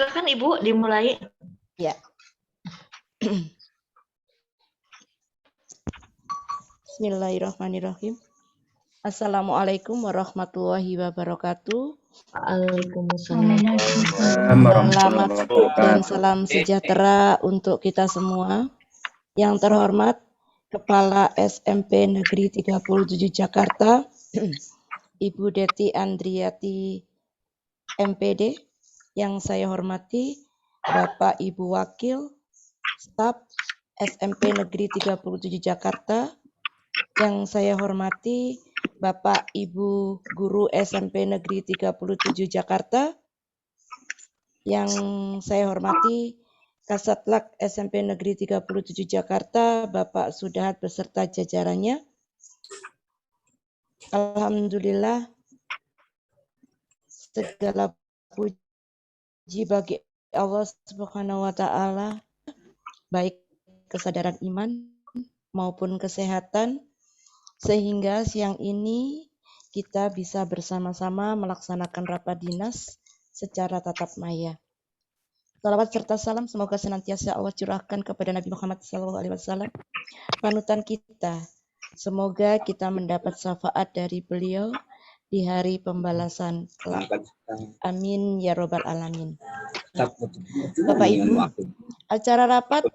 Silakan Ibu dimulai. Ya. Bismillahirrahmanirrahim. Assalamualaikum warahmatullahi wabarakatuh. Waalaikumsalam. Selamat dan salam sejahtera untuk kita semua. Yang terhormat Kepala SMP Negeri 37 Jakarta, Ibu Deti Andriati MPD. Yang saya hormati Bapak Ibu Wakil Staf SMP Negeri 37 Jakarta. Yang saya hormati Bapak Ibu Guru SMP Negeri 37 Jakarta. Yang saya hormati Kasatlak SMP Negeri 37 Jakarta, Bapak Sudahat beserta jajarannya. Alhamdulillah, segala puji bagi Allah Subhanahu wa Ta'ala, baik kesadaran iman maupun kesehatan, sehingga siang ini kita bisa bersama-sama melaksanakan rapat dinas secara tatap maya. Salawat serta salam semoga senantiasa Allah curahkan kepada Nabi Muhammad SAW, panutan kita. Semoga kita mendapat syafaat dari beliau di hari pembalasan kelak. Amin ya robbal alamin. Bapak Ibu, acara rapat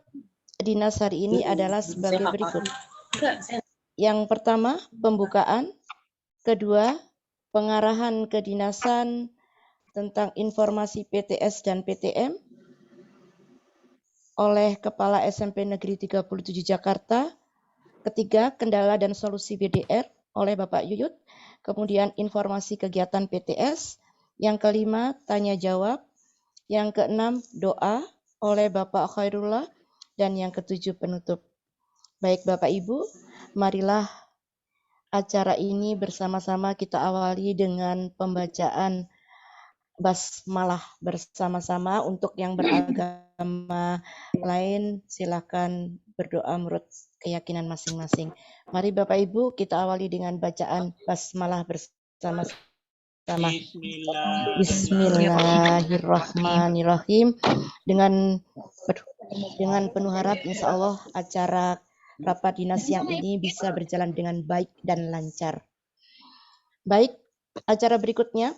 dinas hari ini adalah sebagai berikut. Yang pertama, pembukaan. Kedua, pengarahan kedinasan tentang informasi PTS dan PTM oleh Kepala SMP Negeri 37 Jakarta. Ketiga, kendala dan solusi BDR oleh Bapak Yuyut. Kemudian informasi kegiatan PTS. Yang kelima, tanya jawab. Yang keenam, doa oleh Bapak Khairullah. Dan yang ketujuh, penutup. Baik Bapak Ibu, marilah acara ini bersama-sama kita awali dengan pembacaan basmalah bersama-sama. Untuk yang beragama lain silakan berdoa menurut keyakinan masing-masing. Mari Bapak Ibu kita awali dengan bacaan basmalah bersama-sama. Bismillahirrahmanirrahim. Dengan penuh harap insya Allah acara rapat dinas siang ini bisa berjalan dengan baik dan lancar. Baik, acara berikutnya.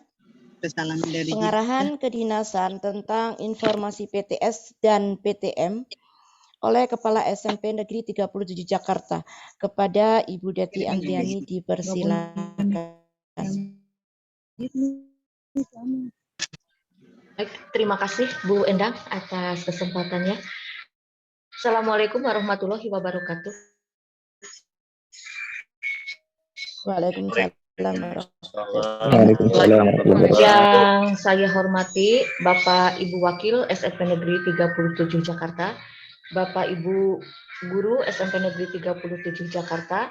Pengarahan kedinasan tentang informasi PTS dan PTM oleh Kepala SMP Negeri 37 Jakarta. Kepada Ibu Deti Andriani dipersilakan. Baik, terima kasih Bu Endang atas kesempatannya. Assalamualaikum warahmatullahi wabarakatuh. Waalaikumsalam. Yang saya hormati Bapak Ibu Wakil SMP Negeri 37 Jakarta, Bapak Ibu Guru SMP Negeri 37 Jakarta,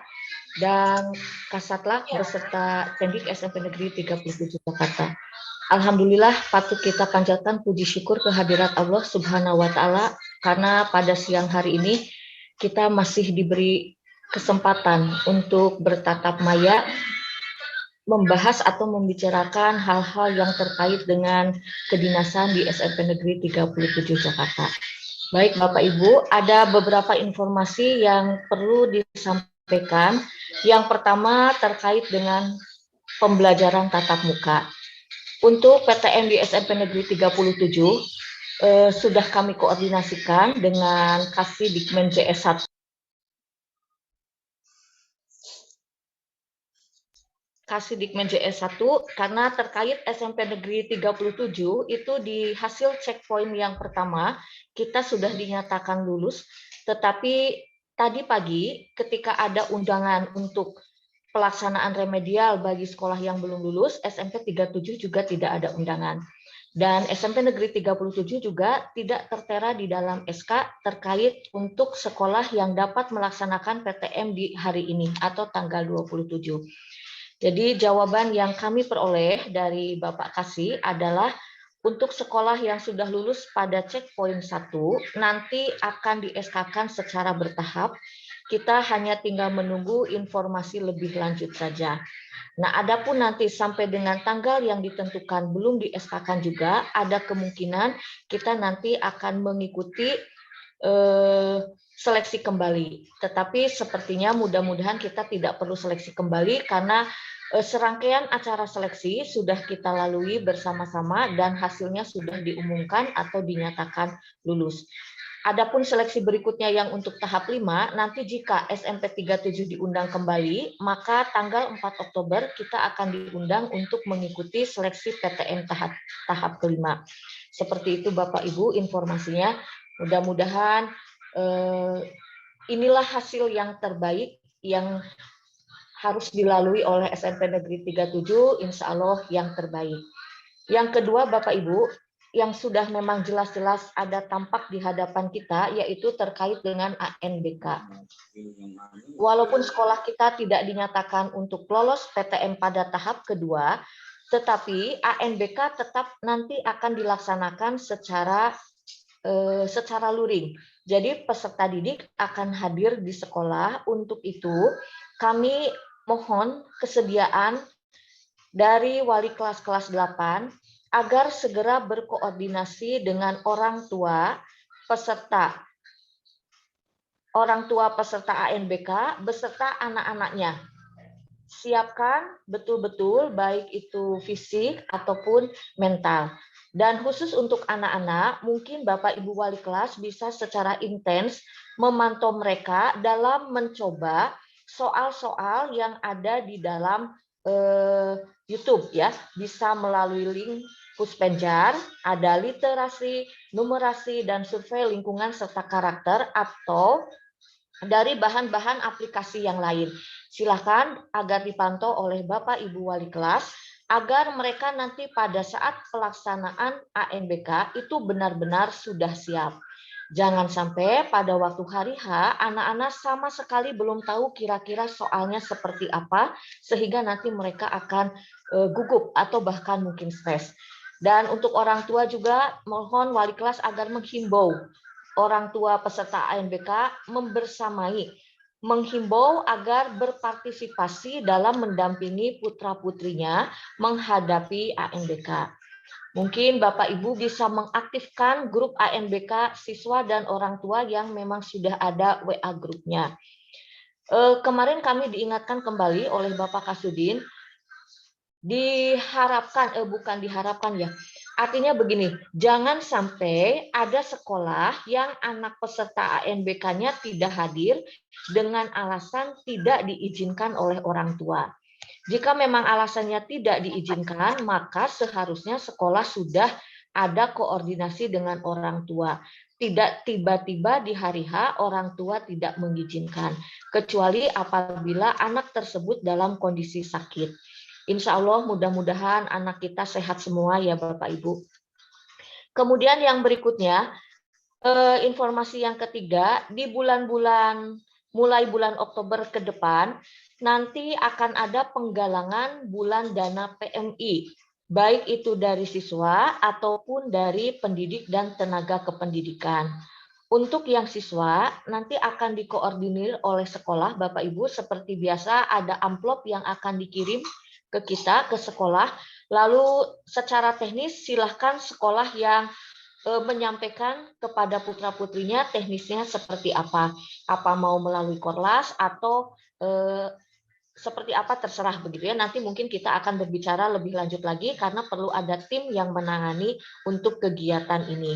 dan Kasatlak beserta Pendik SMP Negeri 37 Jakarta. Alhamdulillah patut kita panjatkan puji syukur kehadirat Allah Subhanahu wa Ta'ala karena pada siang hari ini kita masih diberi kesempatan untuk bertatap maya membahas atau membicarakan hal-hal yang terkait dengan kedinasan di SMP Negeri 37 Jakarta. Baik Bapak Ibu, ada beberapa informasi yang perlu disampaikan. Yang pertama terkait dengan pembelajaran tatap muka. Untuk PTM di SMP Negeri 37 sudah kami koordinasikan dengan Kasdikmen JS 1. Kasdikmen JS 1 karena terkait SMP Negeri 37 itu di hasil checkpoint yang pertama kita sudah dinyatakan lulus, tetapi tadi pagi ketika ada undangan untuk pelaksanaan remedial bagi sekolah yang belum lulus, SMP 37 juga tidak ada undangan. Dan SMP Negeri 37 juga tidak tertera di dalam SK terkait untuk sekolah yang dapat melaksanakan PTM di hari ini atau tanggal 27. Jadi jawaban yang kami peroleh dari Bapak Kasih adalah untuk sekolah yang sudah lulus pada checkpoint 1 nanti akan di SK-kan secara bertahap kita hanya tinggal menunggu informasi lebih lanjut saja. Nah, adapun nanti sampai dengan tanggal yang ditentukan belum di SK-kan juga, ada kemungkinan kita nanti akan mengikuti seleksi kembali. Tetapi sepertinya mudah-mudahan kita tidak perlu seleksi kembali karena serangkaian acara seleksi sudah kita lalui bersama-sama dan hasilnya sudah diumumkan atau dinyatakan lulus. Adapun seleksi berikutnya yang untuk tahap 5, nanti jika SMP 37 diundang kembali, maka tanggal 4 Oktober kita akan diundang untuk mengikuti seleksi PTN tahap kelima. Seperti itu Bapak Ibu informasinya. Mudah-mudahan inilah hasil yang terbaik yang harus dilalui oleh SMP Negeri 37, insya Allah yang terbaik. Yang kedua Bapak Ibu, yang sudah memang jelas-jelas ada tampak di hadapan kita, yaitu terkait dengan ANBK. Walaupun sekolah kita tidak dinyatakan untuk lolos PTM pada tahap kedua, tetapi ANBK tetap nanti akan dilaksanakan secara luring. Jadi peserta didik akan hadir di sekolah. Untuk itu kami mohon kesediaan dari wali kelas 8 agar segera berkoordinasi dengan orang tua peserta ANBK beserta anak-anaknya. Siapkan betul-betul baik itu fisik ataupun mental. Dan khusus untuk anak-anak, mungkin Bapak Ibu wali kelas bisa secara intens memantau mereka dalam mencoba soal-soal yang ada di dalam YouTube ya, bisa melalui link Puspenjar, ada literasi, numerasi, dan survei lingkungan serta karakter atau dari bahan-bahan aplikasi yang lain. Silakan agar dipantau oleh Bapak Ibu wali kelas agar mereka nanti pada saat pelaksanaan ANBK itu benar-benar sudah siap. Jangan sampai pada waktu hari H, anak-anak sama sekali belum tahu kira-kira soalnya seperti apa, sehingga nanti mereka akan gugup atau bahkan mungkin stres. Dan untuk orang tua juga, mohon wali kelas agar menghimbau orang tua peserta ANBK menghimbau agar berpartisipasi dalam mendampingi putra-putrinya menghadapi ANBK. Mungkin Bapak Ibu bisa mengaktifkan grup ANBK siswa dan orang tua yang memang sudah ada WA grupnya. Kemarin kami diingatkan kembali oleh Bapak Kasudin, artinya begini, jangan sampai ada sekolah yang anak peserta ANBK-nya tidak hadir dengan alasan tidak diizinkan oleh orang tua. Jika memang alasannya tidak diizinkan, maka seharusnya sekolah sudah ada koordinasi dengan orang tua. Tidak tiba-tiba di hari H orang tua tidak mengizinkan, kecuali apabila anak tersebut dalam kondisi sakit. Insya Allah mudah-mudahan anak kita sehat semua ya Bapak Ibu. Kemudian yang berikutnya, informasi yang ketiga, di mulai bulan Oktober ke depan, nanti akan ada penggalangan bulan dana PMI, baik itu dari siswa ataupun dari pendidik dan tenaga kependidikan. Untuk yang siswa, nanti akan dikoordinir oleh sekolah, Bapak Ibu, seperti biasa ada amplop yang akan dikirim ke kita, ke sekolah. Lalu secara teknis silahkan sekolah yang menyampaikan kepada putra-putrinya teknisnya seperti apa. Apa mau melalui Korlas atau seperti apa terserah begitu ya. Nanti mungkin kita akan berbicara lebih lanjut lagi karena perlu ada tim yang menangani untuk kegiatan ini.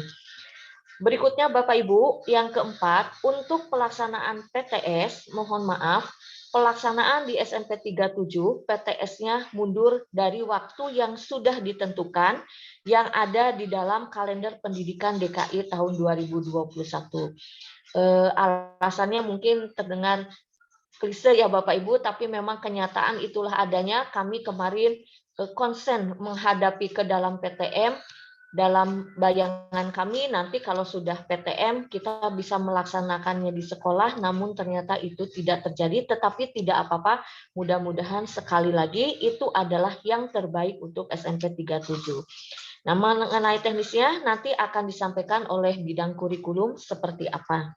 Berikutnya Bapak Ibu, yang keempat, untuk pelaksanaan PTS, mohon maaf, pelaksanaan di SMP 37, PTS-nya mundur dari waktu yang sudah ditentukan yang ada di dalam kalender pendidikan DKI tahun 2021. Alasannya mungkin terdengar klise ya Bapak Ibu, tapi memang kenyataan itulah adanya. Kami kemarin konsen menghadapi ke dalam PTM. Dalam bayangan kami nanti kalau sudah PTM kita bisa melaksanakannya di sekolah, namun ternyata itu tidak terjadi, tetapi tidak apa-apa, mudah-mudahan sekali lagi itu adalah yang terbaik untuk SMP 37. Nah, mengenai teknisnya nanti akan disampaikan oleh bidang kurikulum seperti apa.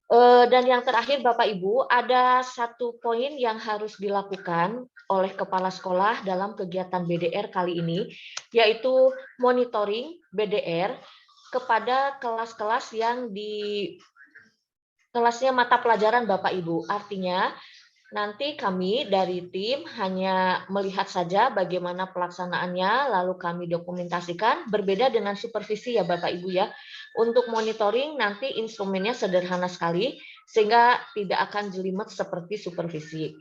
Dan yang terakhir Bapak Ibu, ada satu poin yang harus dilakukan oleh kepala sekolah dalam kegiatan BDR kali ini, yaitu monitoring BDR kepada kelas-kelas yang di kelasnya mata pelajaran Bapak Ibu. Artinya nanti kami dari tim hanya melihat saja bagaimana pelaksanaannya, lalu kami dokumentasikan, berbeda dengan supervisi ya Bapak Ibu ya. Untuk monitoring nanti instrumennya sederhana sekali, sehingga tidak akan jelimet seperti supervisi.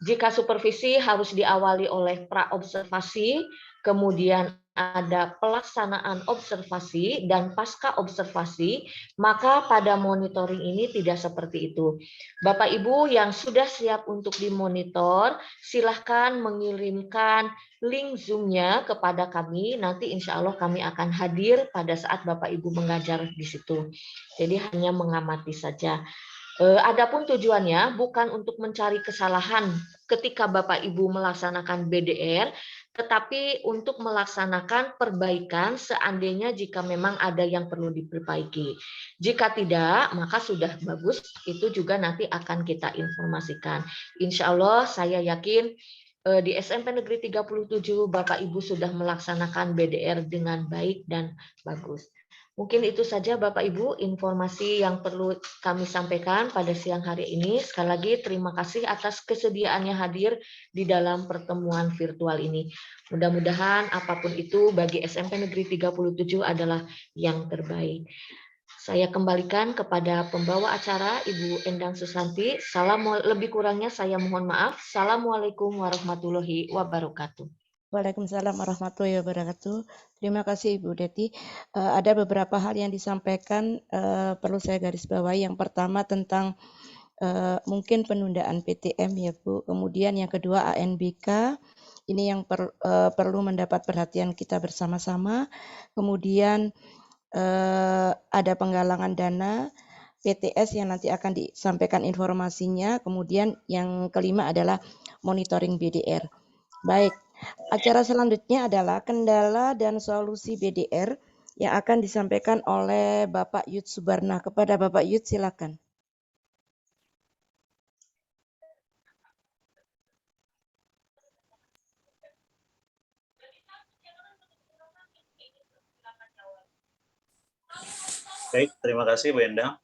Jika supervisi harus diawali oleh pra-observasi, kemudian ada pelaksanaan observasi dan pasca observasi, maka pada monitoring ini tidak seperti itu. Bapak Ibu yang sudah siap untuk dimonitor, silahkan mengirimkan link Zoom-nya kepada kami. Nanti insya Allah kami akan hadir pada saat Bapak Ibu mengajar di situ. Jadi hanya mengamati saja. Adapun tujuannya bukan untuk mencari kesalahan ketika Bapak Ibu melaksanakan BDR, tetapi untuk melaksanakan perbaikan seandainya jika memang ada yang perlu diperbaiki. Jika tidak, maka sudah bagus, itu juga nanti akan kita informasikan. Insya Allah saya yakin di SMP Negeri 37 Bapak Ibu sudah melaksanakan BDR dengan baik dan bagus. Mungkin itu saja Bapak Ibu informasi yang perlu kami sampaikan pada siang hari ini. Sekali lagi terima kasih atas kesediaannya hadir di dalam pertemuan virtual ini. Mudah-mudahan apapun itu bagi SMP Negeri 37 adalah yang terbaik. Saya kembalikan kepada pembawa acara Ibu Endang Susanti. Lebih kurangnya saya mohon maaf. Assalamualaikum warahmatullahi wabarakatuh. Waalaikumsalam warahmatullahi wabarakatuh. Terima kasih Ibu Deti. Ada beberapa hal yang disampaikan perlu saya garis bawahi. Yang pertama tentang mungkin penundaan PTM ya Bu. Kemudian yang kedua ANBK. Ini yang perlu mendapat perhatian kita bersama-sama. Kemudian ada penggalangan dana PTS yang nanti akan disampaikan informasinya. Kemudian yang kelima adalah monitoring BDR. Baik, acara selanjutnya adalah kendala dan solusi BDR yang akan disampaikan oleh Bapak Yud Subarna. Kepada Bapak Yud, silakan. Baik, terima kasih Bu Endang.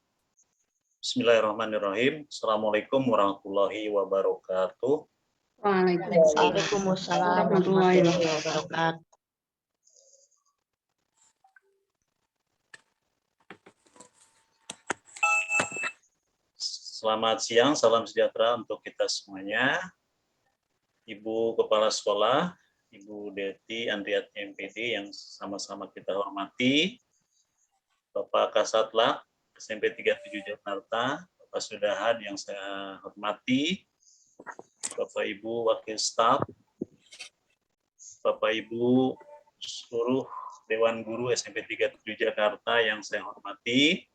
Bismillahirrahmanirrahim. Assalamualaikum warahmatullahi wabarakatuh. Waalaikumsalam warahmatullahi wabarakatuh. Selamat siang, salam sejahtera untuk kita semuanya. Ibu Kepala Sekolah, Ibu Deti Andriati MPD yang sama-sama kita hormati, Bapak Kasatla, SMP 37 Jakarta, Bapak Sudahan yang saya hormati, Bapak Ibu Wakil Staf, Bapak Ibu seluruh Dewan Guru SMP 37 Jakarta yang saya hormati,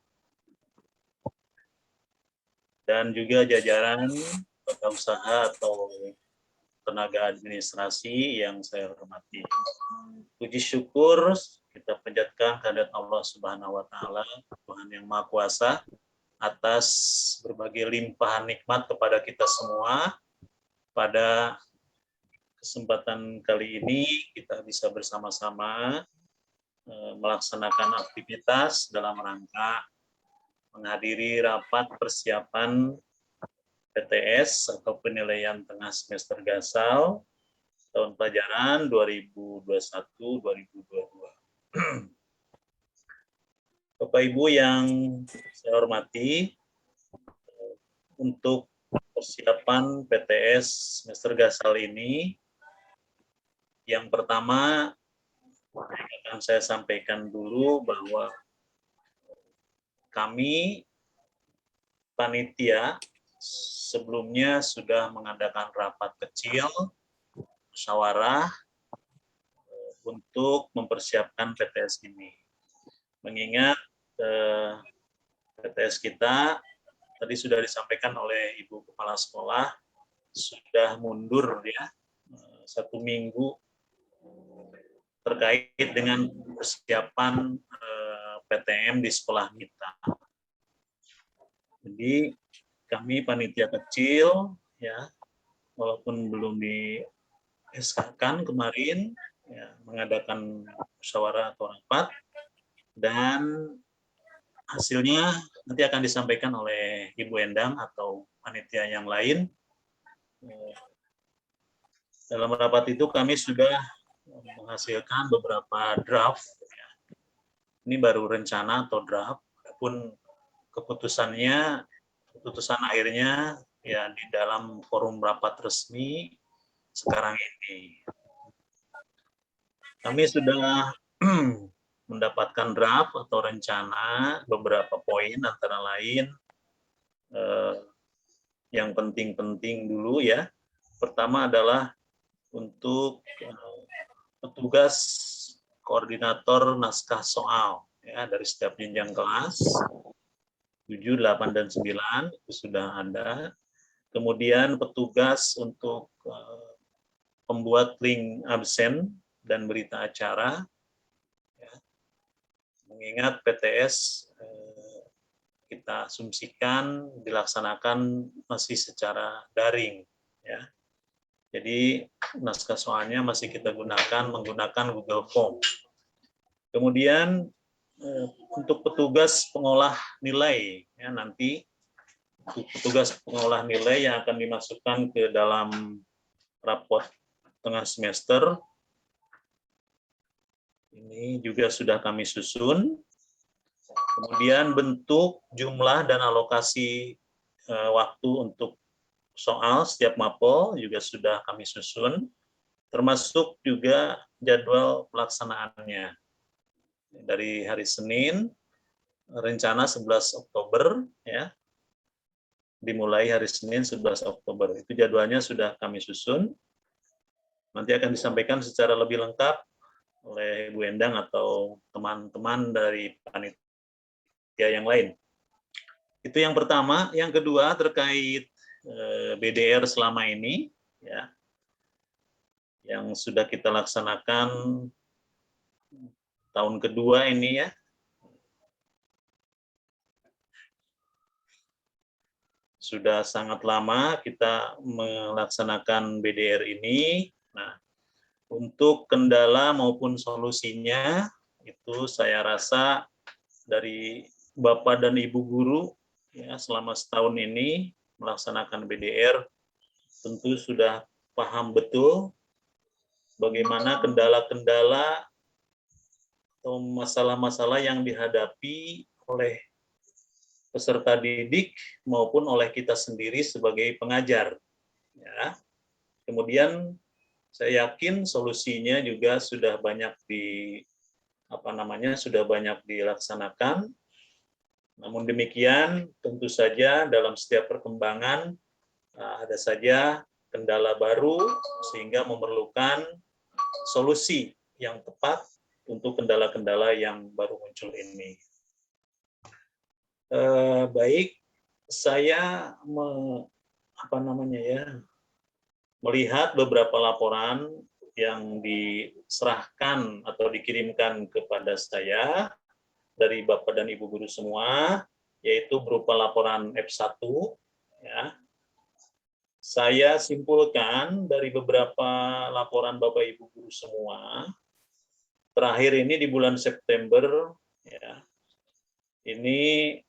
dan juga jajaran tata usaha atau tenaga administrasi yang saya hormati. Puji syukur kita panjatkan kehadirat Allah Subhanahu wa taala, Tuhan yang Maha Kuasa, atas berbagai limpahan nikmat kepada kita semua. Pada kesempatan kali ini kita bisa bersama-sama melaksanakan aktivitas dalam rangka menghadiri rapat persiapan PTS atau penilaian tengah semester Gasal tahun pelajaran 2021-2022. Bapak Ibu yang saya hormati, untuk persiapan PTS semester Gasal ini, yang pertama akan saya sampaikan dulu bahwa kami panitia sebelumnya sudah mengadakan rapat kecil musyawarah untuk mempersiapkan PTS ini. Mengingat PTS kita tadi sudah disampaikan oleh Ibu Kepala Sekolah sudah mundur ya 1 minggu terkait dengan persiapan PTM di sekolah kita. Jadi kami panitia kecil ya, walaupun belum di SK-kan kemarin ya, mengadakan musyawarah atau rapat, dan hasilnya nanti akan disampaikan oleh Ibu Endang atau panitia yang lain. Dalam rapat itu kami sudah menghasilkan beberapa draft. Ini baru rencana atau draft, adapun keputusan akhirnya ya di dalam forum rapat resmi sekarang ini. Kami sudah mendapatkan draft atau rencana beberapa poin, antara lain yang penting-penting dulu ya. Pertama adalah untuk petugas koordinator naskah soal ya, dari setiap jenjang kelas 7, 8, dan 9 itu sudah ada. Kemudian petugas untuk pembuat link absen dan berita acara, ya. Mengingat PTS kita asumsikan dilaksanakan masih secara daring, ya. Jadi naskah soalnya masih kita menggunakan Google Form. Kemudian untuk petugas pengolah nilai, ya, nanti petugas pengolah nilai yang akan dimasukkan ke dalam raport tengah semester ini juga sudah kami susun. Kemudian bentuk, jumlah, dan alokasi waktu untuk soal setiap mapel juga sudah kami susun, termasuk juga jadwal pelaksanaannya. Dari hari Senin, rencana 11 Oktober, ya, dimulai hari Senin 11 Oktober. Itu jadwalnya sudah kami susun. Nanti akan disampaikan secara lebih lengkap oleh Bu Endang atau teman-teman dari panitia yang lain. Itu yang pertama. Yang kedua terkait BDR selama ini, ya, yang sudah kita laksanakan tahun kedua ini, ya. Sudah sangat lama kita melaksanakan BDR ini. Nah, untuk kendala maupun solusinya itu saya rasa dari Bapak dan Ibu guru ya selama setahun ini melaksanakan BDR tentu sudah paham betul bagaimana kendala-kendala atau masalah-masalah yang dihadapi oleh peserta didik maupun oleh kita sendiri sebagai pengajar. Ya. Kemudian saya yakin solusinya juga sudah banyak sudah banyak dilaksanakan. Namun demikian, tentu saja dalam setiap perkembangan ada saja kendala baru sehingga memerlukan solusi yang tepat untuk kendala-kendala yang baru muncul ini. Baik, saya melihat beberapa laporan yang diserahkan atau dikirimkan kepada saya dari Bapak dan Ibu guru semua, yaitu berupa laporan F1. Ya. Saya simpulkan dari beberapa laporan Bapak Ibu guru semua, terakhir ini di bulan September, ya, ini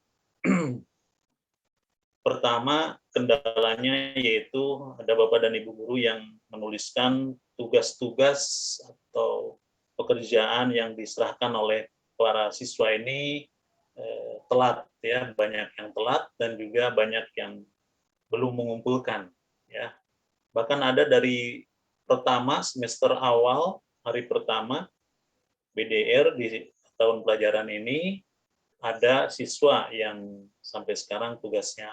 pertama kendalanya yaitu ada Bapak dan Ibu guru yang menuliskan tugas-tugas atau pekerjaan yang diserahkan oleh para siswa ini telat, ya, banyak yang telat dan juga banyak yang belum mengumpulkan, ya. Bahkan ada dari pertama semester awal hari pertama BDR di tahun pelajaran ini ada siswa yang sampai sekarang tugasnya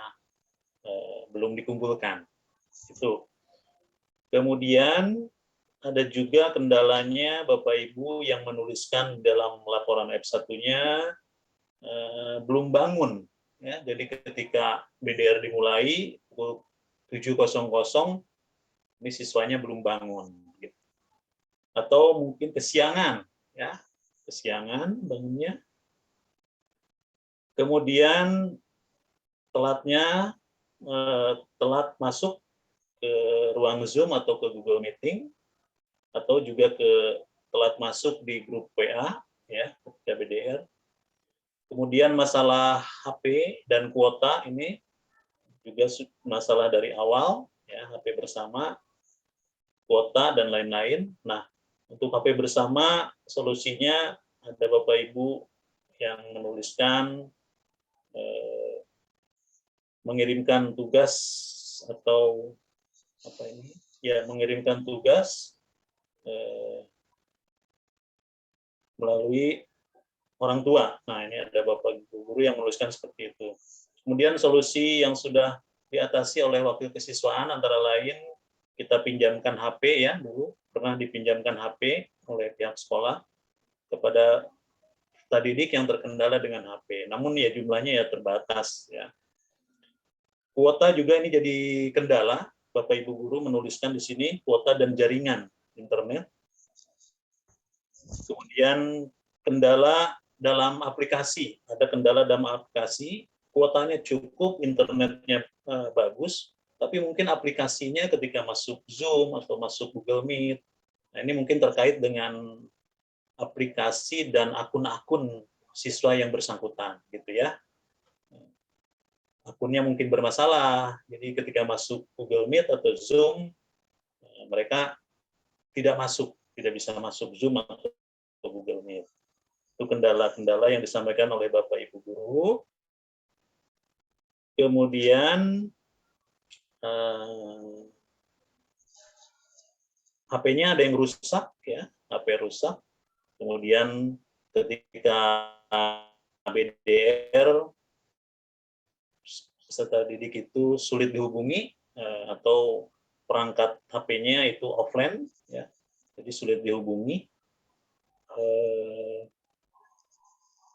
belum dikumpulkan. Itu. Kemudian ada juga kendalanya Bapak Ibu yang menuliskan dalam laporan F1-nya belum bangun. Ya, jadi ketika BDR dimulai pukul 7.00, ini siswanya belum bangun. Gitu. Atau mungkin kesiangan, ya, kesiangan bangunnya. Kemudian telat masuk ke ruang Zoom atau ke Google Meeting, atau juga telat masuk di grup WA, ya, ketika BDR. Kemudian masalah HP dan kuota ini juga masalah dari awal, ya, HP bersama, kuota, dan lain-lain. Nah, untuk HP bersama, solusinya ada Bapak Ibu yang menuliskan, mengirimkan tugas atau apa ini? Ya, mengirimkan tugas melalui orang tua. Nah, ini ada Bapak Ibu guru yang menuliskan seperti itu. Kemudian solusi yang sudah diatasi oleh wakil kesiswaan antara lain kita pinjamkan HP, ya, dulu pernah dipinjamkan HP oleh pihak sekolah kepada peserta didik yang terkendala dengan HP. Namun ya jumlahnya ya terbatas, ya. Kuota juga ini jadi kendala. Bapak Ibu guru menuliskan di sini kuota dan jaringan internet. Kemudian kendala dalam aplikasi, ada kendala dalam aplikasi, kuotanya cukup, internetnya bagus, tapi mungkin aplikasinya ketika masuk Zoom atau masuk Google Meet, nah ini mungkin terkait dengan aplikasi dan akun-akun siswa yang bersangkutan, gitu ya. Akunnya mungkin bermasalah, jadi ketika masuk Google Meet atau Zoom, mereka tidak bisa masuk Zoom atau Google Meet. Itu kendala-kendala yang disampaikan oleh Bapak Ibu guru. Kemudian HP-nya ada yang rusak, ya, HP rusak. Kemudian ketika BDR peserta didik itu sulit dihubungi, atau perangkat HP-nya itu offline, ya, jadi sulit dihubungi.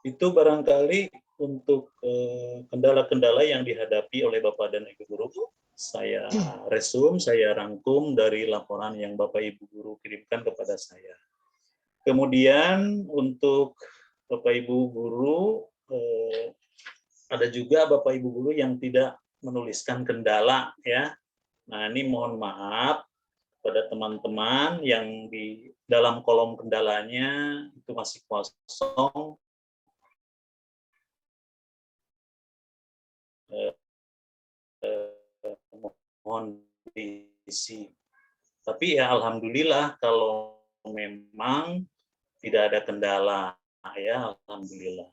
Itu barangkali untuk kendala-kendala yang dihadapi oleh Bapak dan Ibu guru. Saya resum, saya rangkum dari laporan yang Bapak Ibu guru kirimkan kepada saya. Kemudian untuk Bapak Ibu guru, ada juga Bapak Ibu guru yang tidak menuliskan kendala, ya. Nah, ini mohon maaf pada teman-teman yang di dalam kolom kendalanya itu masih kosong. Mohon diisi. Tapi ya alhamdulillah kalau memang tidak ada kendala, ya alhamdulillah.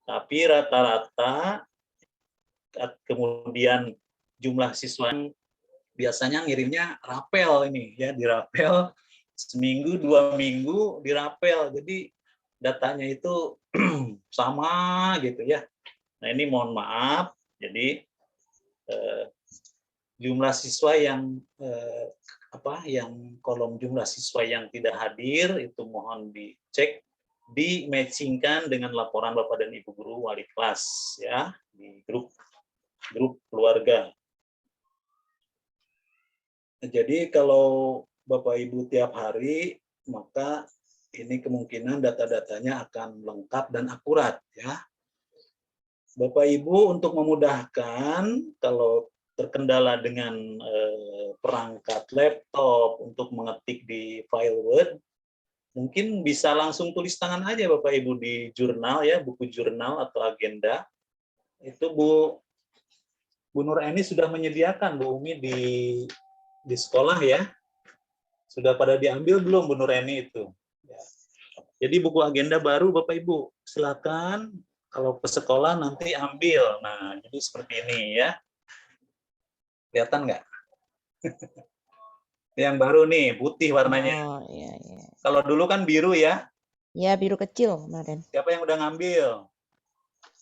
Tapi rata-rata kemudian jumlah siswa biasanya ngirimnya rapel ini, ya, dirapel seminggu 2 minggu dirapel, jadi datanya itu sama gitu, ya. Nah, ini mohon maaf, jadi jumlah siswa yang kolom jumlah siswa yang tidak hadir itu mohon dicek, di-matchingkan dengan laporan Bapak dan Ibu guru wali kelas, ya, di grup keluarga. Jadi kalau Bapak Ibu tiap hari, maka ini kemungkinan data-datanya akan lengkap dan akurat, ya. Bapak Ibu untuk memudahkan, kalau terkendala dengan perangkat laptop untuk mengetik di file Word, mungkin bisa langsung tulis tangan aja Bapak Ibu di jurnal, ya, buku jurnal atau agenda. Itu Bu Nur Eni sudah menyediakan, Bu Umi, di sekolah, ya. Sudah pada diambil belum Bu Nur Eni itu? Ya. Jadi buku agenda baru Bapak Ibu, silakan kalau ke sekolah nanti ambil. Nah, jadi seperti ini, ya. Kelihatan nggak? Yang baru nih, putih warnanya. Oh, iya, iya. Kalau dulu kan biru, ya. Ya, biru kecil kemarin. Siapa yang udah ngambil?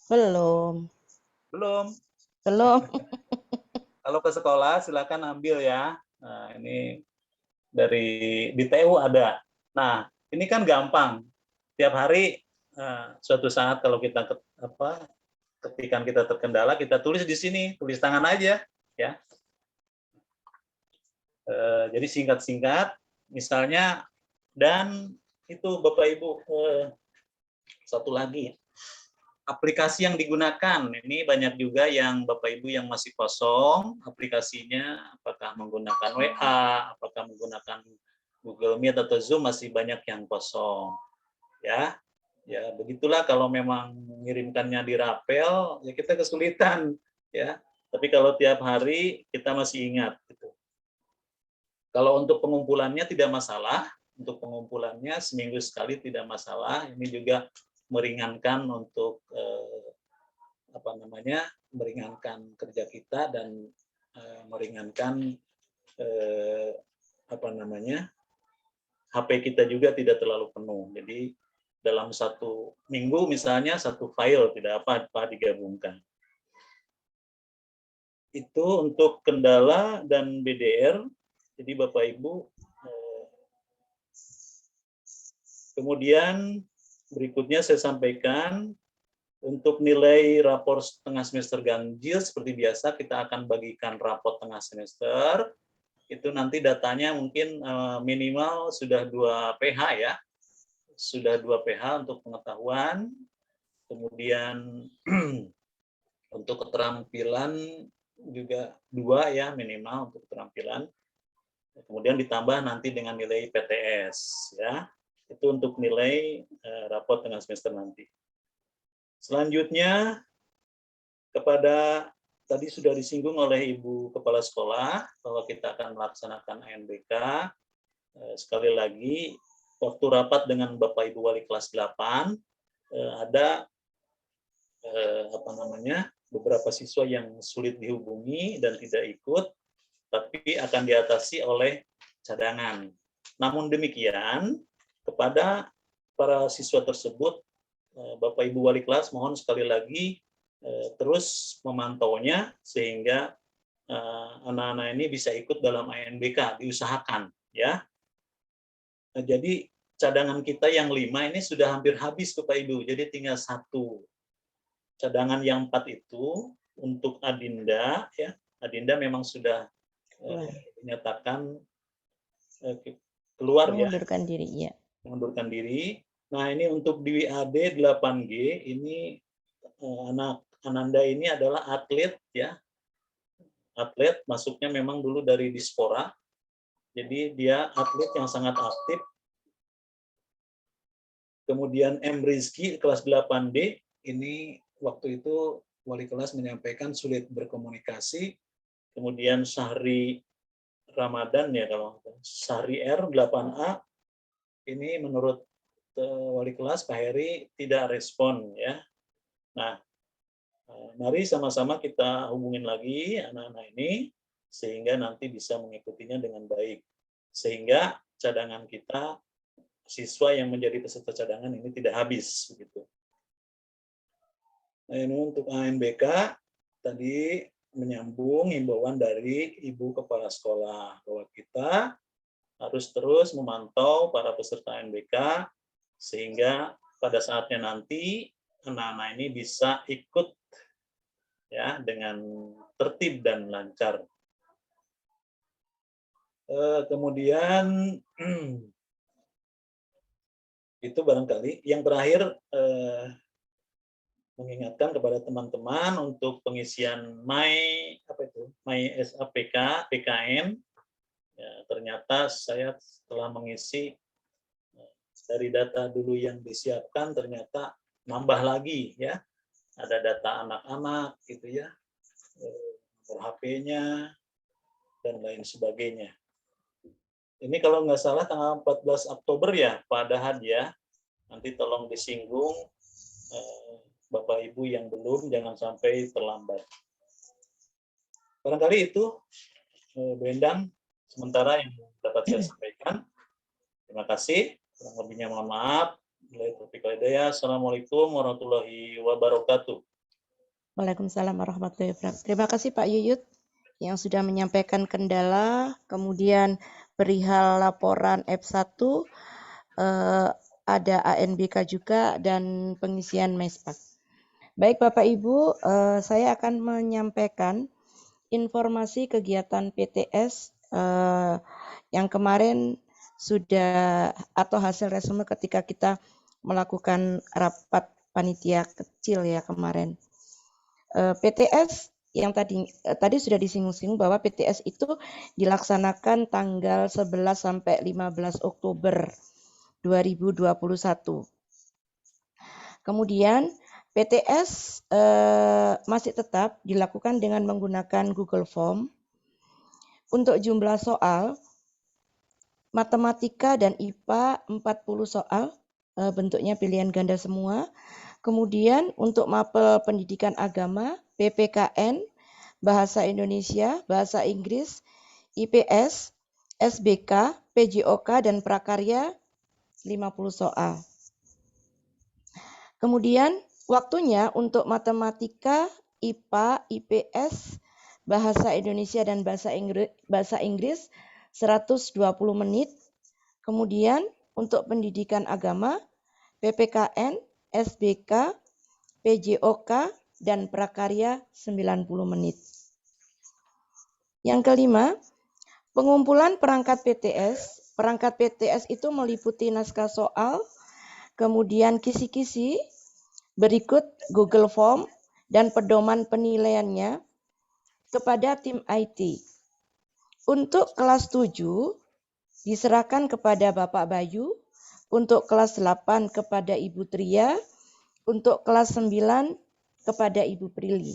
Belum. Belum. Belum. Kalau ke sekolah silakan ambil, ya. Nah, ini di TU ada. Nah, ini kan gampang. Tiap hari, suatu saat kalau kita ketika kita terkendala, kita tulis di sini, tulis tangan aja, ya. Jadi singkat-singkat, misalnya, dan itu Bapak Ibu, satu lagi, aplikasi yang digunakan. Ini banyak juga yang Bapak Ibu yang masih kosong aplikasinya, apakah menggunakan WA, apakah menggunakan Google Meet atau Zoom, masih banyak yang kosong. Ya, ya begitulah kalau memang mengirimkannya di rapel, ya kita kesulitan, ya. Tapi kalau tiap hari kita masih ingat. Gitu. Kalau untuk pengumpulannya tidak masalah, untuk pengumpulannya seminggu sekali tidak masalah. Ini juga meringankan untuk meringankan kerja kita dan meringankan HP kita juga tidak terlalu penuh. Jadi dalam satu minggu misalnya satu file tidak apa-apa digabungkan. Itu untuk kendala dan BDR. Jadi Bapak Ibu, kemudian berikutnya saya sampaikan untuk nilai rapor tengah semester ganjil, seperti biasa kita akan bagikan rapor tengah semester. Itu nanti datanya mungkin minimal sudah 2 PH ya. Sudah 2 PH untuk pengetahuan. Kemudian untuk keterampilan juga 2 ya minimal untuk keterampilan. Kemudian ditambah nanti dengan nilai PTS ya. Itu untuk nilai rapor tengah semester nanti. Selanjutnya, kepada tadi sudah disinggung oleh Ibu Kepala Sekolah bahwa kita akan melaksanakan ANBK. Sekali lagi, waktu rapat dengan Bapak Ibu Wali kelas 8, ada beberapa siswa yang sulit dihubungi dan tidak ikut, tapi akan diatasi oleh cadangan. Namun demikian, kepada para siswa tersebut, Bapak Ibu Wali kelas mohon sekali lagi terus memantaunya sehingga anak-anak ini bisa ikut dalam ANBK, diusahakan ya. Nah, jadi cadangan kita yang 5 ini sudah hampir habis Bapak Ibu, jadi tinggal 1. Cadangan yang 4 itu untuk Adinda ya. Adinda memang sudah dinyatakan keluar ya. Mengundurkan diri ya. Mengundurkan diri. Nah, ini untuk di WAD 8G, ini anak Ananda ini adalah atlet ya. Atlet, masuknya memang dulu dari Dispora. Jadi dia atlet yang sangat aktif. Kemudian M. Rizky, kelas 8D, ini waktu itu wali kelas menyampaikan sulit berkomunikasi. Kemudian Syahri Ramadan ya, kalau Syahri R 8A, ini menurut wali kelas Pak Heri tidak respon ya. Nah, mari sama-sama kita hubungin lagi anak-anak ini sehingga nanti bisa mengikutinya dengan baik. Sehingga cadangan kita, siswa yang menjadi peserta cadangan ini tidak habis begitu. Nah, ini untuk ANBK tadi menyambung himbauan dari Ibu Kepala Sekolah bahwa kita harus terus memantau para peserta ANBK sehingga pada saatnya nanti anak-anak ini bisa ikut ya dengan tertib dan lancar. Kemudian itu barangkali yang terakhir mengingatkan kepada teman-teman untuk pengisian My SAPK PKN. Ya, ternyata saya setelah mengisi dari data dulu yang disiapkan ternyata nambah lagi ya. Ada data anak-anak gitu ya, nomor HP-nya dan lain sebagainya. Ini kalau nggak salah tanggal 14 Oktober ya Pak Dahad ya. Nanti tolong disinggung Bapak Ibu yang belum, jangan sampai terlambat. Barangkali itu Bu Endang sementara yang dapat saya sampaikan. Terima kasih. Kurang lebihnya mohon maaf. Assalamualaikum warahmatullahi wabarakatuh. Waalaikumsalam warahmatullahi wabarakatuh. Terima kasih Pak Yuyut yang sudah menyampaikan kendala, kemudian perihal laporan F1, ada ANBK juga, dan pengisian MESPAK. Baik Bapak Ibu, saya akan menyampaikan informasi kegiatan PTS yang kemarin sudah atau hasil resume ketika kita melakukan rapat panitia kecil ya kemarin. PTS yang tadi sudah disinggung-singgung bahwa PTS itu dilaksanakan tanggal 11 sampai 15 Oktober 2021. Kemudian PTS masih tetap dilakukan dengan menggunakan Google Form. Untuk jumlah soal, matematika dan IPA 40 soal, bentuknya pilihan ganda semua. Kemudian untuk mapel pendidikan agama, PPKN, Bahasa Indonesia, Bahasa Inggris, IPS, SBK, PJOK, dan Prakarya 50 soal. Kemudian waktunya untuk matematika, IPA, IPS, Bahasa Indonesia, dan Bahasa Inggris 120 menit. Kemudian untuk pendidikan agama, PPKN, SBK, PJOK, dan Prakarya 90 menit. Yang kelima, pengumpulan perangkat PTS. Perangkat PTS itu meliputi naskah soal, kemudian kisi-kisi, berikut Google Form, dan pedoman penilaiannya kepada tim IT. Untuk kelas 7 diserahkan kepada Bapak Bayu, untuk kelas 8 kepada Ibu Tria, untuk kelas 9 kepada Ibu Prilly.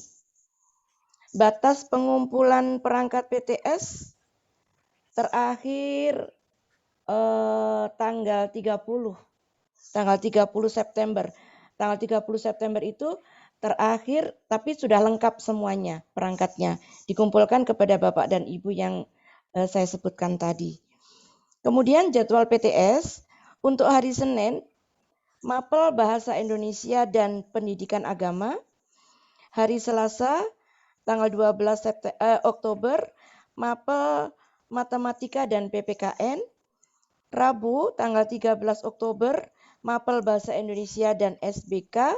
Batas pengumpulan perangkat PTS terakhir tanggal 30 September. Tanggal 30 September itu terakhir, tapi sudah lengkap semuanya perangkatnya. Dikumpulkan kepada Bapak dan Ibu yang saya sebutkan tadi. Kemudian jadwal PTS untuk hari Senin, mapel Bahasa Indonesia dan Pendidikan Agama. Hari Selasa, tanggal 12 Oktober, mapel Matematika dan PPKN. Rabu, tanggal 13 Oktober, mapel Bahasa Indonesia dan SBK.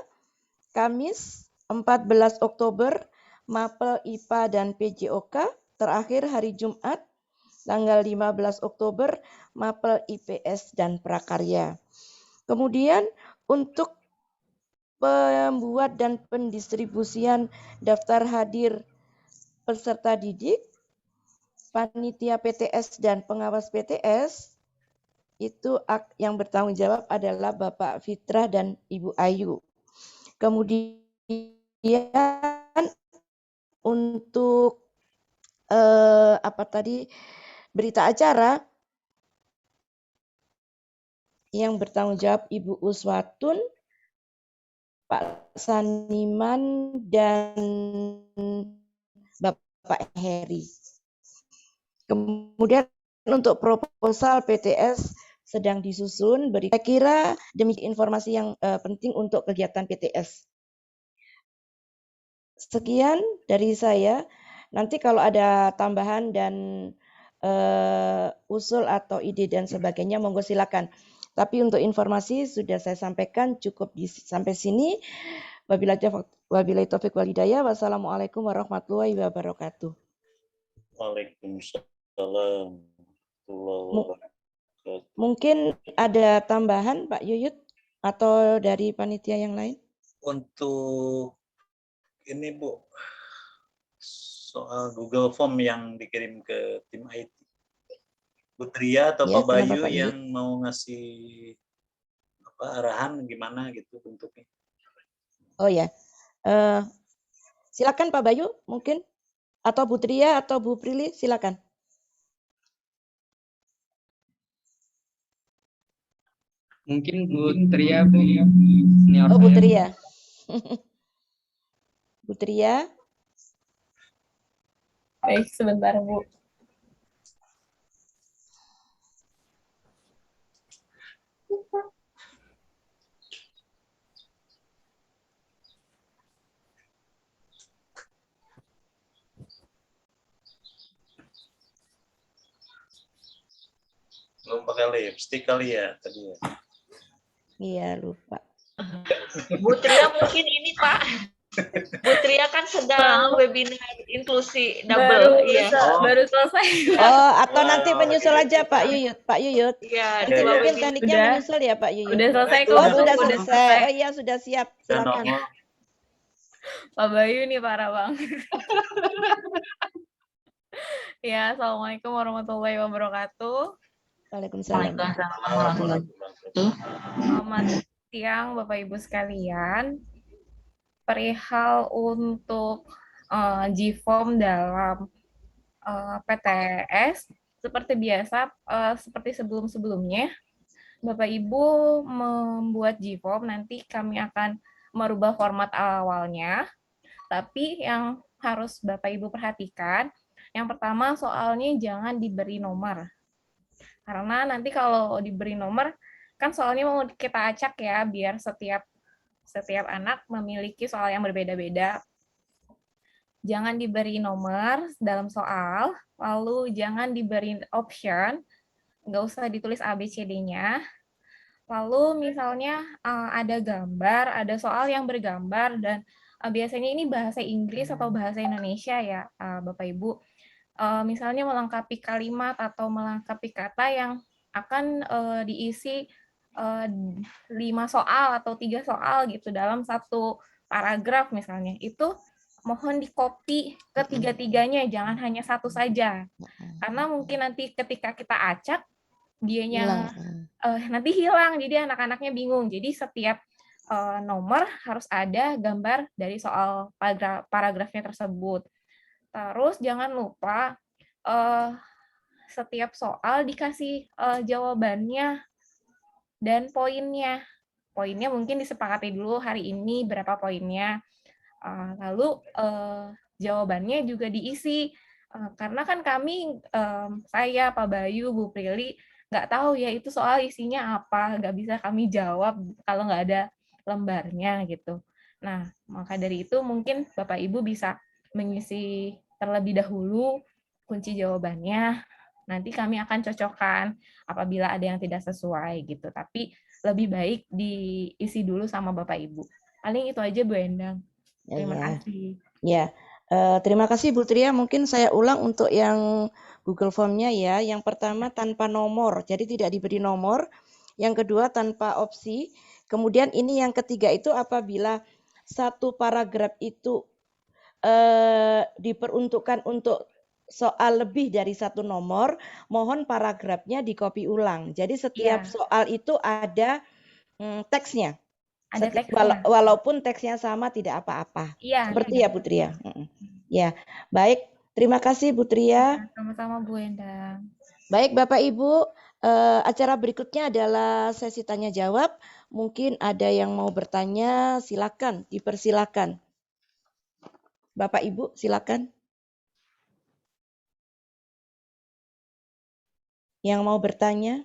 Kamis 14 Oktober, mapel IPA dan PJOK. Terakhir hari Jumat, tanggal 15 Oktober, mapel IPS dan Prakarya. Kemudian untuk pembuat dan pendistribusian daftar hadir peserta didik, panitia PTS dan pengawas PTS, itu yang bertanggung jawab adalah Bapak Fitrah dan Ibu Ayu. Kemudian untuk berita acara yang bertanggung jawab Ibu Uswatun, Pak Saniman, dan Bapak Heri. Kemudian untuk proposal PTS sedang disusun. Saya kira demikian informasi yang penting untuk kegiatan PTS. Sekian dari saya. Nanti kalau ada tambahan dan usul atau ide dan sebagainya, monggo silakan. Tapi untuk informasi sudah saya sampaikan, cukup sampai sini. Wabillahi taufiq wal hidayah. Wassalamualaikum warahmatullahi wabarakatuh. Waalaikumsalam. Mungkin ada tambahan Pak Yuyut atau dari panitia yang lain? Untuk ini Bu, soal Google Form yang dikirim ke tim IT, Bu Tria atau Ya, Pak Bayu Pak yang mau ngasih arahan gimana gitu bentuknya? Oh ya, silakan Pak Bayu mungkin, atau Bu Tria atau Bu Prilly, silakan. Mungkin Bu Tria, Bu. Oh, Bu Tria. Bu Tria. Baik, sebentar Bu. Belum pakai lipstick kali ya tadi ya? Iya, lupa. Bu Tria mungkin ini Pak, Bu Tria kan sedang webinar inklusi Baru double, iya. baru selesai. Oh, atau nanti Wow, menyusul lagi aja Pak webinar. Yuyut. Pak Yuyut. Iya, Nanti dua mungkin webinar. tekniknya Udah. menyusul ya Pak Yuyut. Udah selesai Itu kok, Oh, Bu. sudah Udah selesai. Oh iya, sudah siap. Dan Silakan. nomor Pak Bayu nih parah bang. Ya, Assalamualaikum warahmatullahi wabarakatuh. Waalaikumsalam. warahmatullahi wabarakatuh. Selamat siang Bapak Ibu sekalian. Perihal untuk GFOM dalam PTS, seperti biasa, seperti sebelum-sebelumnya, Bapak Ibu membuat GFOM, nanti kami akan merubah format awalnya, tapi yang harus Bapak Ibu perhatikan, yang pertama soalnya jangan diberi nomor. Karena nanti kalau diberi nomor, kan soalnya mau kita acak ya, biar setiap anak memiliki soal yang berbeda-beda. Jangan diberi nomor dalam soal, lalu jangan diberi option, nggak usah ditulis ABCD-nya. Lalu misalnya ada gambar, ada soal yang bergambar, dan biasanya ini bahasa Inggris atau bahasa Indonesia ya, Bapak Ibu. Misalnya melengkapi kalimat atau melengkapi kata yang akan diisi 5 soal atau 3 soal gitu dalam satu paragraf misalnya. Itu mohon di-copy ketiga-tiganya, jangan hanya satu saja. Karena mungkin nanti ketika kita acak, dianya nanti hilang, jadi anak-anaknya bingung. Jadi setiap nomor harus ada gambar dari soal paragrafnya tersebut. Terus jangan lupa setiap soal dikasih jawabannya dan poinnya. Poinnya mungkin disepakati dulu hari ini berapa poinnya. Lalu jawabannya juga diisi. Karena kan kami, saya, Pak Bayu, Bu Prilly, nggak tahu ya itu soal isinya apa, nggak bisa kami jawab kalau nggak ada lembarnya gitu. Nah, maka dari itu mungkin Bapak Ibu bisa mengisi terlebih dahulu kunci jawabannya. Nanti kami akan cocokkan apabila ada yang tidak sesuai gitu. Tapi lebih baik diisi dulu sama Bapak Ibu. Paling itu aja Bu Endang. Terima kasih. Ya, terima kasih Bu Tria. Mungkin saya ulang untuk yang Google Form-nya ya. Yang pertama tanpa nomor, jadi tidak diberi nomor. Yang kedua tanpa opsi. Kemudian ini yang ketiga itu apabila satu paragraf itu diperuntukkan untuk soal lebih dari satu nomor, mohon paragrafnya di-copy ulang. Jadi setiap soal itu ada teksnya. Ada teksnya. Walaupun teksnya sama tidak apa-apa. Iya. Seperti ya Putri ya. Ya, baik. Terima kasih Bu Tria. Sama-sama Bu Endang. Baik Bapak Ibu, acara berikutnya adalah sesi tanya jawab. Mungkin ada yang mau bertanya, silakan, dipersilakan. Bapak Ibu, silakan. Yang mau bertanya?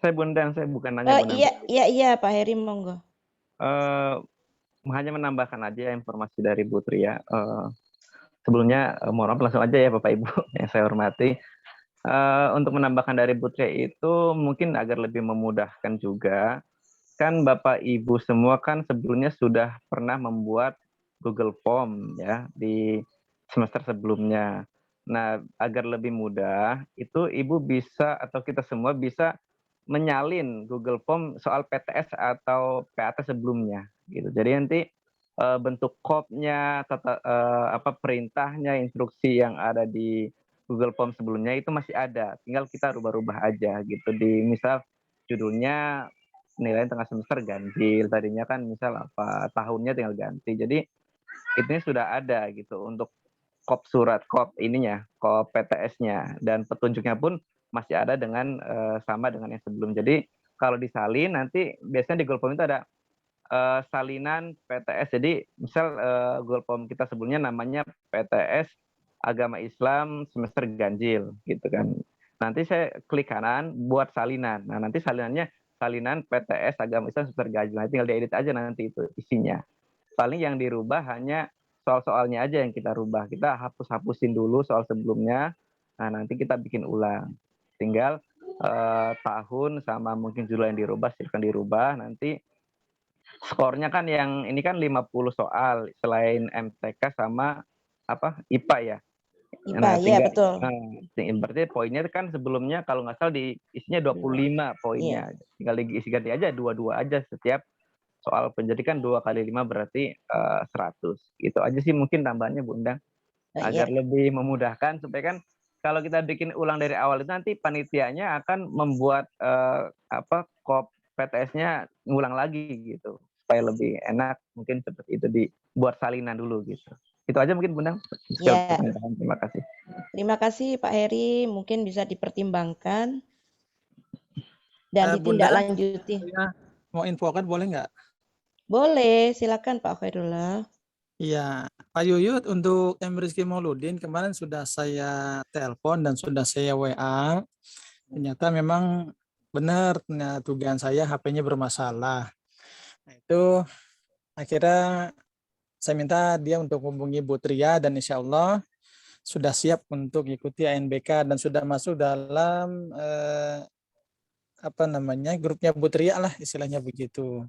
Saya Bundang, saya bukan nanya. Iya Pak Heri, monggo. Hanya menambahkan aja informasi dari Bu Tria. Sebelumnya mohon maaf langsung aja ya Bapak Ibu yang saya hormati. Untuk menambahkan dari Bu Tria itu mungkin agar lebih memudahkan juga. Kan Bapak Ibu semua kan sebelumnya sudah pernah membuat Google Form ya di semester sebelumnya. Nah, agar lebih mudah itu Ibu bisa atau kita semua bisa menyalin Google Form soal PTS atau PAT sebelumnya gitu. Jadi nanti bentuk code-nya, perintahnya, instruksi yang ada di Google Form sebelumnya itu masih ada. Tinggal kita rubah-rubah aja gitu. Di misal judulnya nilai tengah semester ganjil, tadinya kan misal apa tahunnya tinggal ganti. Jadi itu sudah ada gitu untuk kop surat, kop ininya, kop PTS-nya, dan petunjuknya pun masih ada dengan sama dengan yang sebelum. Jadi kalau disalin nanti biasanya di Google Form itu ada salinan PTS. Jadi misal Google Form kita sebelumnya namanya PTS Agama Islam semester ganjil gitu kan. Nanti saya klik kanan buat salinan. Nah nanti salinannya salinan PTS Agama Islam semester ganjil. Nah, tinggal diedit aja nanti itu isinya. Paling yang dirubah hanya soal-soalnya aja yang kita rubah. Kita hapus-hapusin dulu soal sebelumnya. Nah nanti kita bikin ulang. Tinggal tahun sama mungkin judul yang dirubah, silahkan dirubah. Nanti skornya kan yang ini kan 50 soal selain MTK sama apa IPA ya. IPA, Nah, ya betul. berarti poinnya kan sebelumnya kalau nggak salah di isinya 25 poinnya. Tinggal diisi ganti aja 22 aja setiap soal. Jadi kan 2 kali 5 berarti 100. Itu aja sih mungkin tambahannya Bunda. Agar lebih memudahkan supaya kan kalau kita bikin ulang dari awal itu nanti panitianya akan membuat kop PTS-nya ngulang lagi gitu supaya lebih enak, mungkin seperti itu dibuat salinan dulu gitu. Itu aja mungkin Bunda. Ya. Terima kasih. Terima kasih Pak Heri, mungkin bisa dipertimbangkan dan ditindaklanjuti. Bunda, mau infokan boleh nggak? Boleh, silakan Pak Khairullah. Iya, Pak Yuyut, untuk M. Rizky Mauludin kemarin sudah saya telepon dan sudah saya WA. Ternyata memang benar, dugaan saya HP-nya bermasalah. Nah, itu akhirnya saya minta dia untuk hubungi Bu Tria dan insya Allah sudah siap untuk ikuti ANBK dan sudah masuk dalam grupnya Bu Tria lah, istilahnya begitu.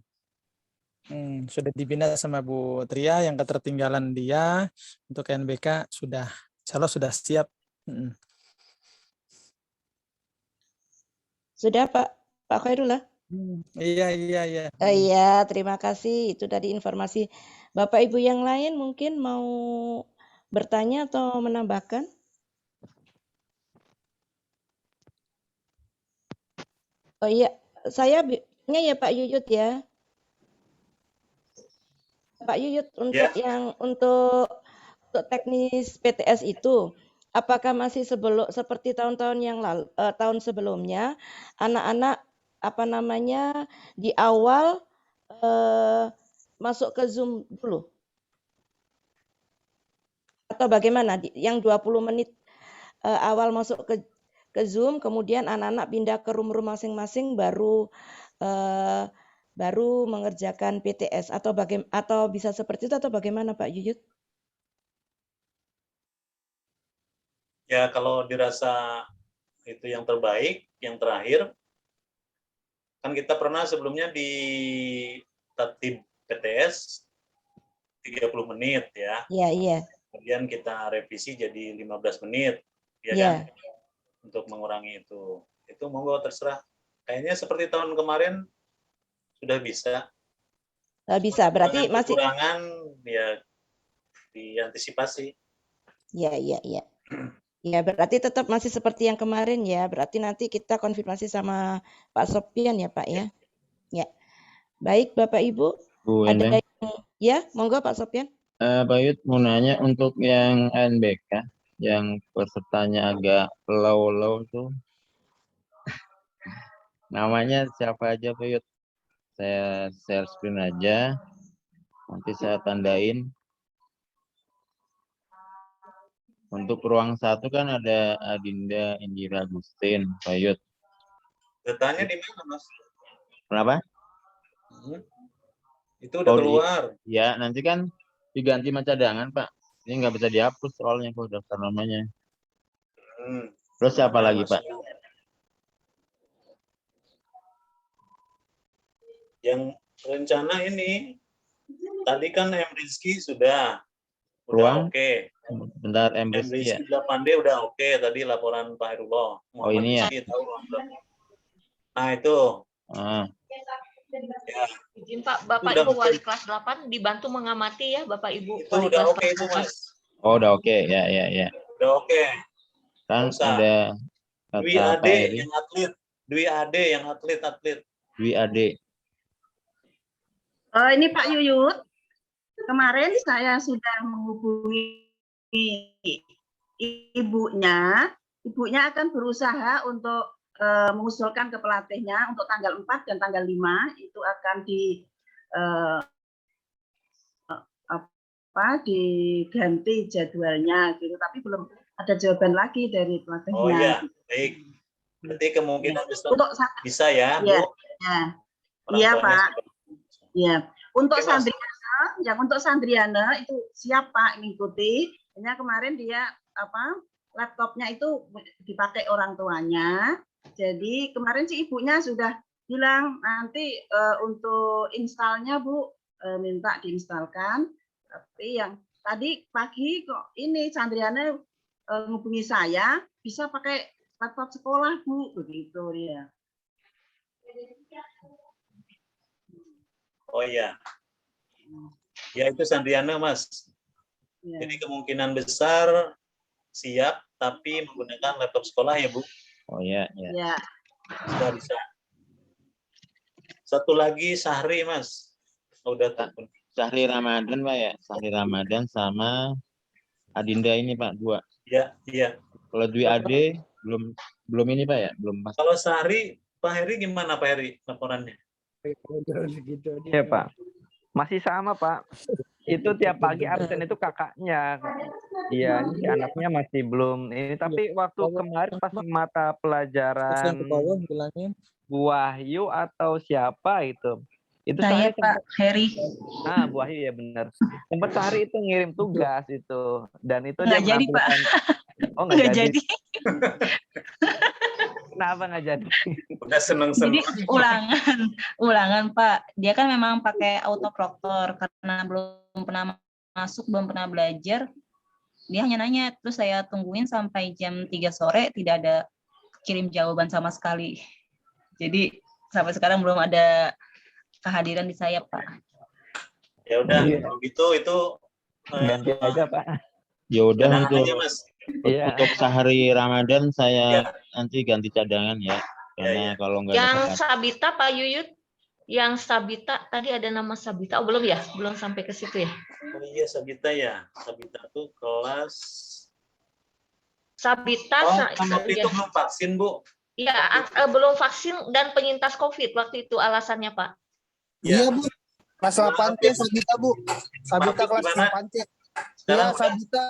Sudah dibina sama Bu Tria, yang ketertinggalan dia untuk NBK sudah, insya Allah sudah siap. Sudah Pak Khairullah? Iya. Iya, terima kasih. Itu tadi informasi. Bapak Ibu yang lain mungkin mau bertanya atau menambahkan? Oh iya, saya ya Pak Yuyut ya. Pak Yuyut, untuk untuk teknis PTS itu, apakah masih seperti tahun-tahun yang lalu, tahun sebelumnya, anak-anak di awal masuk ke Zoom dulu? Atau bagaimana? Yang 20 menit awal masuk ke Zoom, kemudian anak-anak pindah ke room-room masing-masing baru mengerjakan PTS atau bisa seperti itu atau bagaimana Pak Yuyut? Ya, kalau dirasa itu yang terbaik, yang terakhir, kan kita pernah sebelumnya di tertib PTS 30 menit ya. Iya. Kemudian kita revisi jadi 15 menit, ya kan? Untuk mengurangi itu. Itu monggo terserah. Kayaknya seperti tahun kemarin sudah bisa. Bisa, berarti masih kekurangan ya diantisipasi. Iya. Ya, berarti tetap masih seperti yang kemarin ya. Berarti nanti kita konfirmasi sama Pak Sopian ya, Pak ya. Ya. Baik, Bapak Ibu. Bu ada yang monggo Pak Sopian. Pak Yud mau nanya untuk yang ANBK yang pesertanya agak low tuh. Namanya siapa aja Pak Yud? Saya share screen aja. Nanti saya tandain. Untuk ruang 1 kan ada Adinda Indira Agustin, Pak Yud. Datanya di mana, Mas? Kenapa? Itu udah keluar. Ya, nanti kan diganti sama cadangan, Pak. Ini nggak bisa dihapus soalnya kok daftar namanya. Terus siapa lagi, Pak? Yang rencana ini, tadi kan M. Rizky sudah Ruang? Oke. Bentar, M. Rizky ya? 8D udah oke, tadi laporan Pak Hairullah. Oh, ini ya? Nah, itu. Ya. Izin Pak, Bapak Ibu wali kelas 8 dibantu mengamati ya, Bapak Ibu. Itu udah oke itu, Mas. Oh, udah oke. Ya. Udah oke. Kan ada Dwi Ade yang atlet. Dwi Ade yang atlet. Dwi Ade. Ini Pak Yuyut. Kemarin saya sudah menghubungi ibunya. Ibunya akan berusaha untuk mengusulkan ke pelatihnya untuk tanggal 4 dan tanggal 5 itu akan diganti jadwalnya gitu, tapi belum ada jawaban lagi dari pelatihnya. Oh iya, baik. Berarti kemungkinan bisa ya, Bu? Iya, Pak. Iya. Untuk Sandriana itu siap Pak mengikuti. Hanya kemarin dia laptopnya itu dipakai orang tuanya. Jadi kemarin sih ibunya sudah bilang nanti untuk installnya Bu minta diinstalkan. Tapi yang tadi pagi kok ini Sandriana menghubungi saya bisa pakai laptop sekolah Bu, begitu dia. Oh iya. Ya itu Sandriana Mas. Ya. Jadi kemungkinan besar siap tapi menggunakan laptop sekolah ya Bu. Oh ya, ya. Ya. Bisa. Satu lagi Sahri Mas. Udah tuh. Sahri Ramadan Pak ya. Sahri Ramadan sama Adinda ini Pak, 2. Iya, iya. Kalau Dwi Ade belum ini Pak ya, belum pas. Kalau Sahri, Pak Heri gimana Pak Heri laporannya? Iya Pak, masih sama Pak. Itu tiap pagi absen itu kakaknya. Iya, ini anaknya masih belum ini. Tapi waktu kemarin pas mata pelajaran Bu Wahyu atau siapa itu Saya Sahri Pak Heri. Bu Wahyu ya benar. Sempat Sahri itu ngirim tugas itu, dan itu Nggak dia jadi, Pak. Oh Nggak jadi. Kenapa nggak jadi? Udah seneng-seneng. Jadi ulangan Pak. Dia kan memang pakai autoproktor karena belum pernah masuk, belum pernah belajar. Dia hanya nanya, terus saya tungguin sampai jam 3 sore tidak ada kirim jawaban sama sekali. Jadi sampai sekarang belum ada kehadiran di saya Pak. Ya udah, kalau gitu itu Ganti aja Pak. Ya udah cadangan untuk aja Mas. Iya. untuk Sahri Ramadan saya Ya. nanti ganti cadangan ya. Karena Ya. kalau nggak ada Yang tempat. Sabita Pak Yuyut, yang Sabita tadi ada nama Sabita. Oh belum ya? Belum sampai ke situ ya? Oh iya Sabita ya. Sabita tuh kelas. Sabita Waktu itu belum vaksin Bu. ya belum vaksin dan penyintas COVID waktu itu alasannya Pak. Iya Bu, kelas 8C Sabita Bu. Sabita kelas 8C. Iya Sabita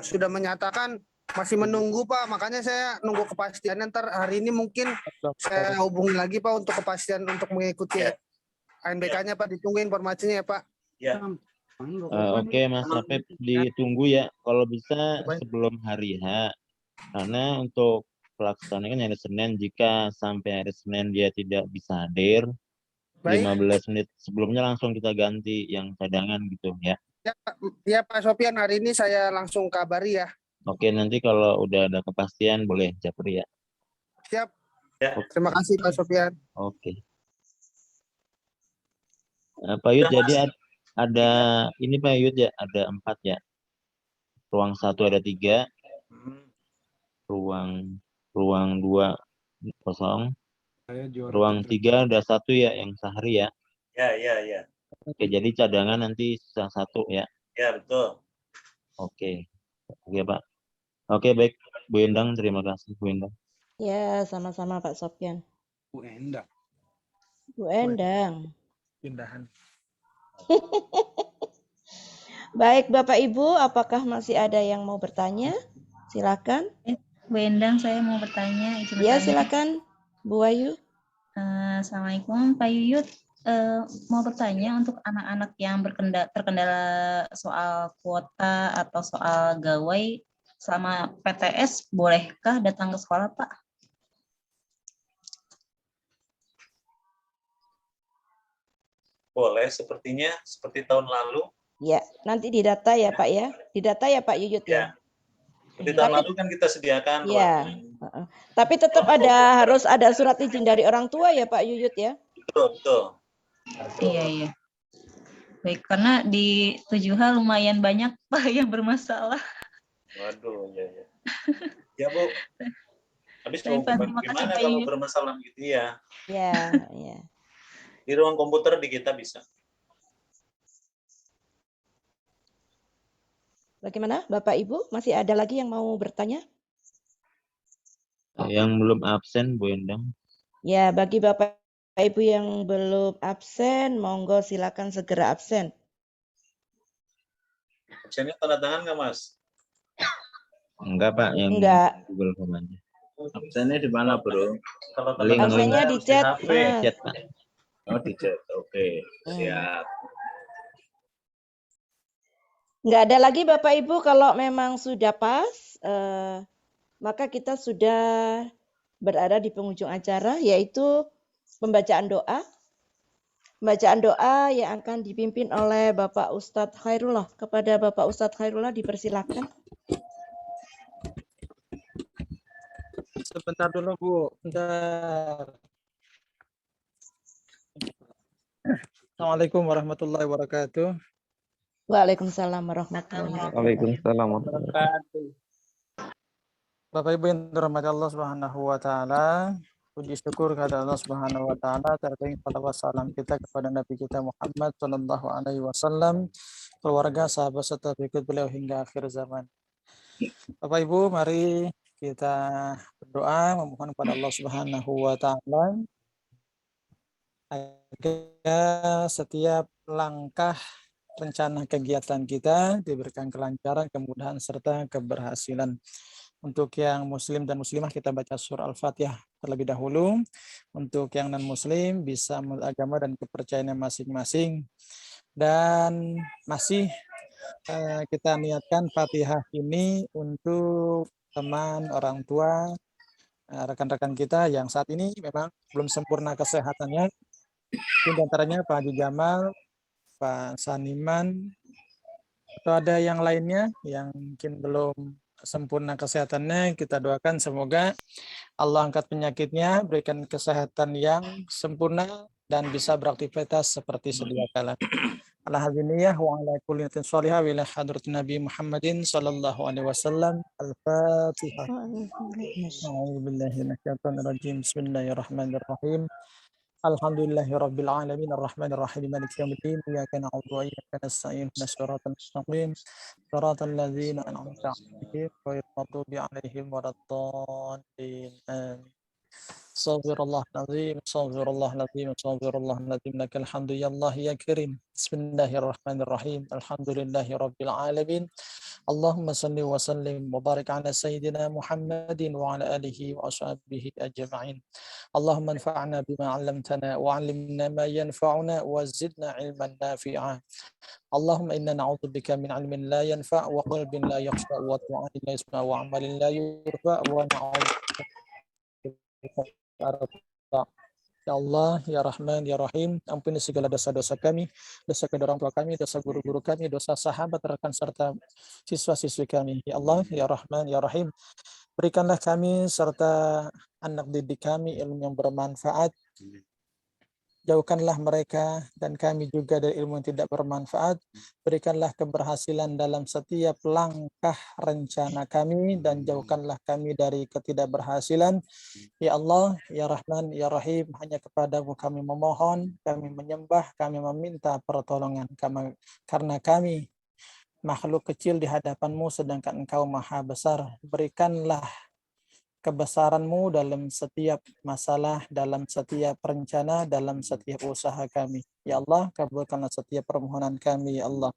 sudah menyatakan masih menunggu Pak, makanya saya nunggu kepastiannya. Ntar hari ini mungkin saya hubungi lagi Pak untuk kepastian untuk mengikuti ANBK-nya Pak. Ditunggu informasinya ya Pak. Ya. Oke Mas Apep, ditunggu ya kalau bisa sebelum hari H. Karena untuk pelaksanaan hari Senin, jika sampai hari Senin dia tidak bisa hadir, Baik. 15 menit sebelumnya langsung kita ganti yang cadangan gitu ya. Ya Pak Sofian, hari ini saya langsung kabari ya. Oke, nanti kalau udah ada kepastian boleh japri ya. Siap. Ya. Terima kasih Pak Sofian. Oke. Pak Yud, jadi ada ini Pak Yud ya, ada 4 ya. Ruang 1 ada 3. Ruang 2 kosong. Ruang 3 ada 1 ya, yang Sahri ya. Ya. Oke, jadi cadangan nanti sisa 1 ya. Ya, betul. Oke. Oke, Pak. Oke, baik. Bu Endang, terima kasih Bu Endang. Ya, sama-sama Pak Sofyan. Bu Endang. Bu Endang. Pindahan. Baik Bapak Ibu, apakah masih ada yang mau bertanya? Silakan. Bu Endang, saya mau bertanya. Ya, silakan Bu Wahyu. Assalamualaikum Pak Yuyut. Mau bertanya untuk anak-anak yang terkendala soal kuota atau soal gawai sama PTS, bolehkah datang ke sekolah Pak? Boleh, sepertinya seperti tahun lalu. Ya, nanti didata ya Pak ya. Didata ya Pak Yuyut ya. Seperti tahun lalu kan kita sediakan. Ya. Tapi tetap harus ada surat izin dari orang tua ya Pak Yuyut ya. Betul. Iya. Baik, karena di 7H lumayan banyak Pak yang bermasalah. Waduh, ya. Ya Bu. Habis gimana kasih, kalau bermasalah gitu ya? Ya. Di ruang komputer di kita bisa. Bagaimana Bapak Ibu? Masih ada lagi yang mau bertanya? Yang belum absen Bu Endang. Ya, bagi Bapak Ibu yang belum absen, monggo silakan segera absen. Absennya tanda tangan nggak Mas? Enggak Pak, yang Enggak. Google Form aja. Absennya di mana Bro? Kalau absennya di chat, Mas. Chat Pak. Oh di chat, oke. Siap. Enggak ada lagi Bapak Ibu, kalau memang sudah pas, maka kita sudah berada di penghujung acara, yaitu pembacaan doa. Pembacaan doa yang akan dipimpin oleh Bapak Ustadz Khairullah. Kepada Bapak Ustadz Khairullah dipersilakan. Sebentar dulu Bu, bentar. Assalamualaikum warahmatullahi wabarakatuh. Waalaikumsalam warahmatullahi wabarakatuh. Waalaikumsalam warahmatullahi wabarakatuh. Bapak Ibu yang dirahmati Allah Subhanahu wa taala, puji syukur kepada Allah Subhanahu wa taala terkait salawat salam kita kepada Nabi kita Muhammad sallallahu alaihi wasallam, keluarga, sahabat serta pengikut beliau hingga akhir zaman. Bapak Ibu, mari kita berdoa memohon kepada Allah Subhanahu wa taala agar setiap langkah rencana kegiatan kita diberikan kelancaran, kemudahan serta keberhasilan. Untuk yang muslim dan muslimah kita baca surah Al-Fatihah terlebih dahulu. Untuk yang non-muslim bisa menurut agama dan kepercayaannya masing-masing. Dan masih kita niatkan Fatihah ini untuk teman, orang tua, rekan-rekan kita yang saat ini memang belum sempurna kesehatannya. Di antaranya Pak Haji Jamal, Pak Saniman, atau ada yang lainnya yang mungkin belum sempurna kesehatannya, kita doakan semoga Allah angkat penyakitnya, berikan kesehatan yang sempurna dan bisa beraktivitas seperti sedia kala. Alhamdulillah wa ala kulli niyatin shalihah wa ila hadratin Nabi Muhammadin sallallahu alaihi wasallam. Al-Fatihah. A'udzu billahi minasyaitonir rajim. Bismillahirrahmanirrahim. Alhamdulillahirabbil alamin arrahmanir rahim maliki yaumiddin iyyaka na'budu wa iyyaka nasta'in ihdinas siratal mustaqim siratal ladzina an'amta 'alaihim ghairil maghdubi 'alaihim waladdallin. Astaghfirullahaladzim, astaghfirullahaladzim, astaghfirullahaladzim. Lakal hamdu ya Allah ya karim. Bismillahirrahmanirrahim. Alhamdulillahirabbil alamin. Allahumma salli wa sallim wa barik ala sayyidina Muhammadin wa ala alihi wa ashabihi ajma'in. Allahumma anfa'na bima 'allamtana wa 'allimna ma yanfa'una wa zidna 'ilman nafi'a. Allahumma inna na'udzubika min 'ilmin la yanfa' wa qalbin la yakhsha wa ta'atin la yasma' wa 'amalin la yurfa' wa na'udzubika. Ya Allah, Ya Rahman, Ya Rahim, ampuni segala dosa-dosa kami, dosa kedua orang tua kami, dosa guru-guru kami, dosa sahabat, rekan serta siswa-siswi kami. Ya Allah, Ya Rahman, Ya Rahim, berikanlah kami serta anak didik kami ilmu yang bermanfaat. Jauhkanlah mereka dan kami juga dari ilmu yang tidak bermanfaat. Berikanlah keberhasilan dalam setiap langkah rencana kami dan jauhkanlah kami dari ketidakberhasilan. Ya Allah, Ya Rahman, Ya Rahim, hanya kepadamu kami memohon, kami menyembah, kami meminta pertolongan. Karena kami makhluk kecil di hadapanmu sedangkan Engkau maha besar. Berikanlah kebesaran-Mu dalam setiap masalah, dalam setiap rencana, dalam setiap usaha kami. Ya Allah, kabulkanlah setiap permohonan kami, ya Allah.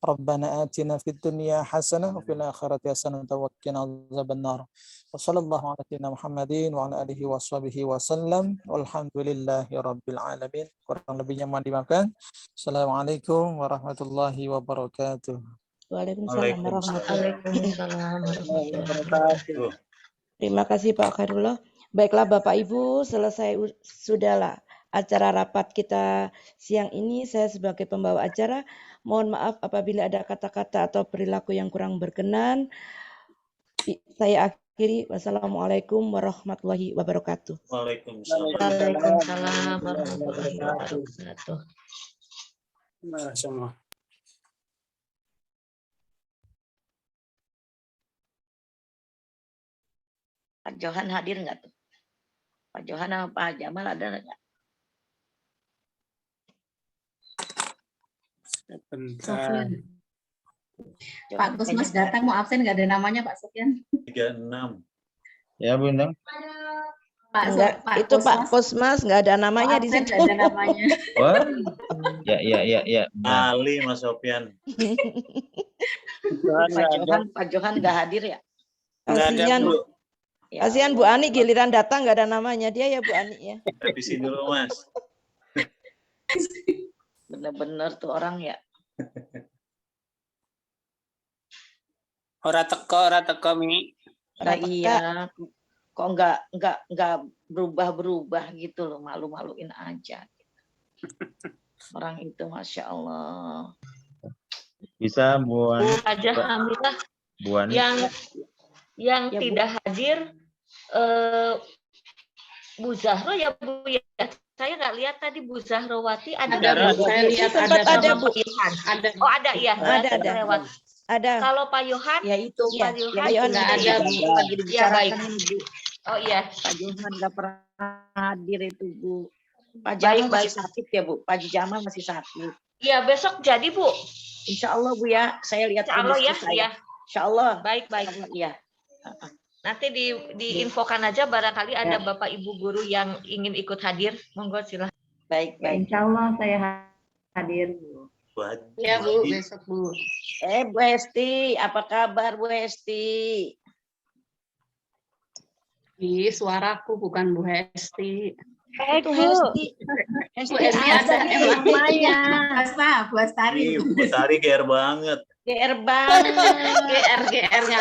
Rabbana atina fid dunya hasanah wa fil akhirati hasanah wa qina adzabannar. Wa sallallahu ala sayyidina Muhammadin wa ala alihi washabihi wasallam. Walhamdulillahi rabbil alamin. Kurang lebihnya mohon dimaafkan. Assalamualaikum warahmatullahi wabarakatuh. Waalaikumsalam warahmatullahi Waalaikumsalam wabarakatuh. Terima kasih Pak Khairullah. Baiklah Bapak Ibu, selesai sudahlah acara rapat kita siang ini. Saya sebagai pembawa acara mohon maaf apabila ada kata-kata atau perilaku yang kurang berkenan. Saya akhiri. Wassalamualaikum warahmatullahi wabarakatuh. Waalaikumsalam. Waalaikumsalam warahmatullahi wabarakatuh. Semua. Pak Johan hadir nggak tuh? Pak Johan sama Pak Jamal ada nggak? Bentar. Pak Gusmas datang mau absen nggak ada namanya Pak Sofyan? 36. Ya Bu Endang. Enggak, itu Pak Kosmas nggak ada namanya di situ. Nggak ada namanya. Wah. Ya. Ali Mas Sofyan. Pak Johan nggak hadir ya? Kasihan. Kasihan Bu Ani giliran datang nggak ada namanya dia ya Bu Ani ya. Habisi dulu Mas. Bener-bener tuh orang ya. Ora teko Mi. Iya. kok nggak berubah gitu loh, malu-maluin aja. Orang itu Masya Allah. Bisa Bu Ani. Aja Hamidah Bu Ani. yang Ya, Bu. tidak hadir Bu Zahro ya Bu ya. Saya nggak lihat tadi Bu Zahrawati ada. Ada, Bu. Saya lihat ada. Ada, Bu. Ada. Oh ada ya. Ada. Lewat. Ada. Kalau Pak Yohan, Ya itu Iya, Pak Yohan Pak Yohan tidak ada. ada. Bu. Lagi Ya baik. dibicarakan ini Bu. Oh iya. Pak Johan nggak pernah hadir itu Bu. Pak Baik, Jamal baik. masih sakit ya Bu. Pak Jamal masih sakit. Iya besok jadi Bu. Insya Allah Bu ya. Saya lihat Insya Allah ya. kondisi saya. Iya. Insya Allah. Baik baik. Iya. Nanti diinfokan aja barangkali ada Bapak Ibu guru yang ingin ikut hadir. Monggo silahkan. Baik baik. Insya Allah saya hadir, Bu. Ya Bu, besok Bu. Bu Hesti, apa kabar Bu Hesti? Ih, suaraku bukan Bu Hesti. Itu Hesti. Bu Hesti ada namanya. Bu Astari. Bu Tari GR banget. GR banget. GR-nya